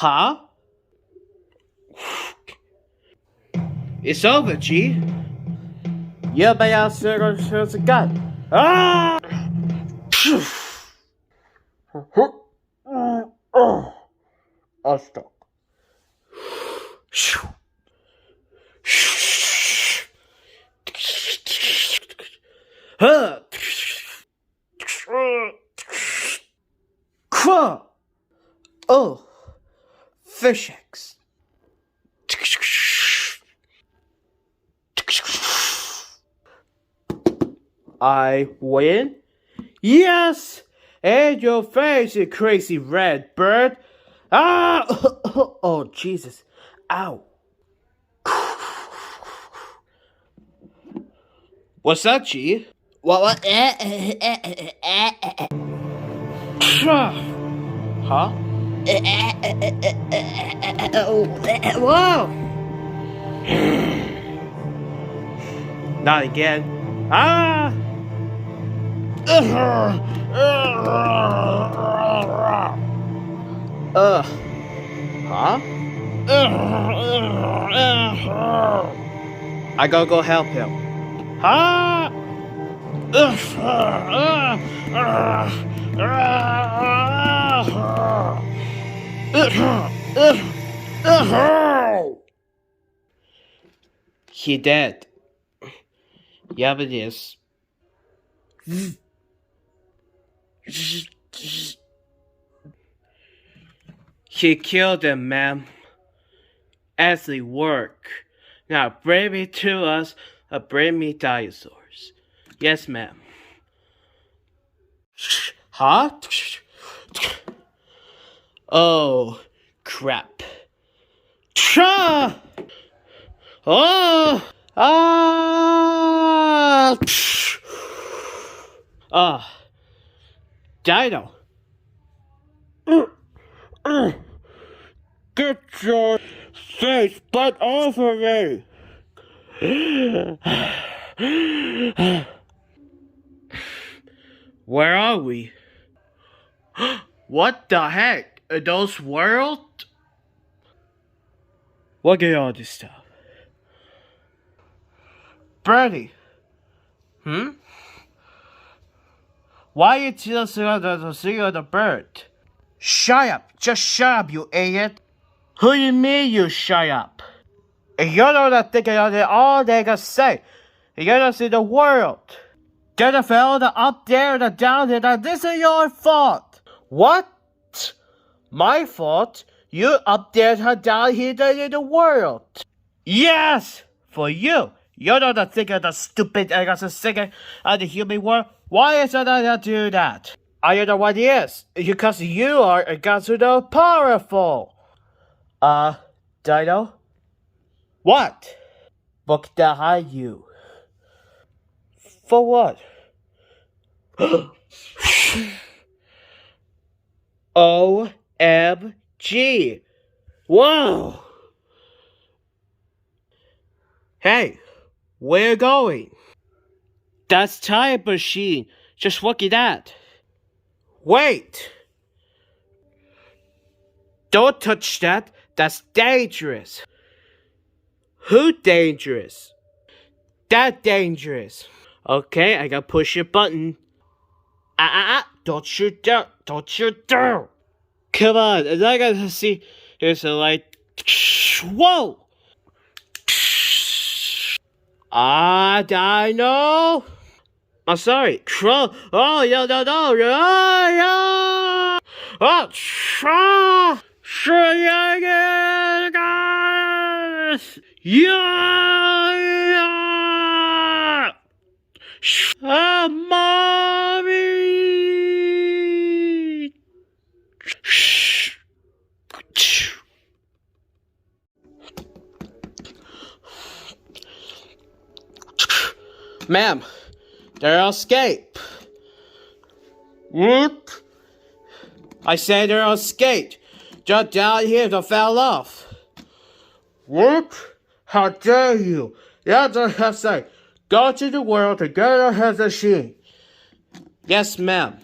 Huh? It's over, G. You better shoot the gun. Ah! I'll stop. Oh, fish eggs. I win? Yes! And your face, you crazy red bird. Ah! Oh, Jesus. Ow. What's that, G? What? Huh? Whoa! Not again. Ah! Huh? I gotta go help him. Huh? He dead. Yeah, but yes. He killed them, ma'am. As they work. Now bring me to us, or bring me dinosaurs. Yes, ma'am. Huh? Oh, crap. Tra! Oh! Ah! Dino. Get your face butt off of me! Where are we? What the heck? Are those world? Look at all this stuff. Birdie. Why you just the sing of the bird? Shut up! Just shut up, you idiot! Who you mean you shut up? You don't think all they can say. You don't see the world. Get the fellow up there and down here. That this is your fault. What? My fault? You up there and down here in the world. Yes, for you. You don't think of the stupid against singing of the human world. Why is it that you do that? I don't know what it is. Because you are against the powerful. Dino? What? Look behind you. For what? OMG. Whoa. Hey, where you going? That's time machine. Just look at that. Wait. Don't touch that. That's dangerous. Who dangerous? That dangerous. Okay, I gotta push your button. Don't shoot down. Don't shoot down. Come on, and I gotta see. Here's a light. Whoa! Dino. I'm sorry. Crow. Oh, no. Oh, sure, yeah, guys. Yeah. Mommy. Ma'am, they're escape. Whoop. I said they're escape. Just down here to fell off. Whoop. How dare you? That's what I say. Go to the world to get a machine. Yes, ma'am.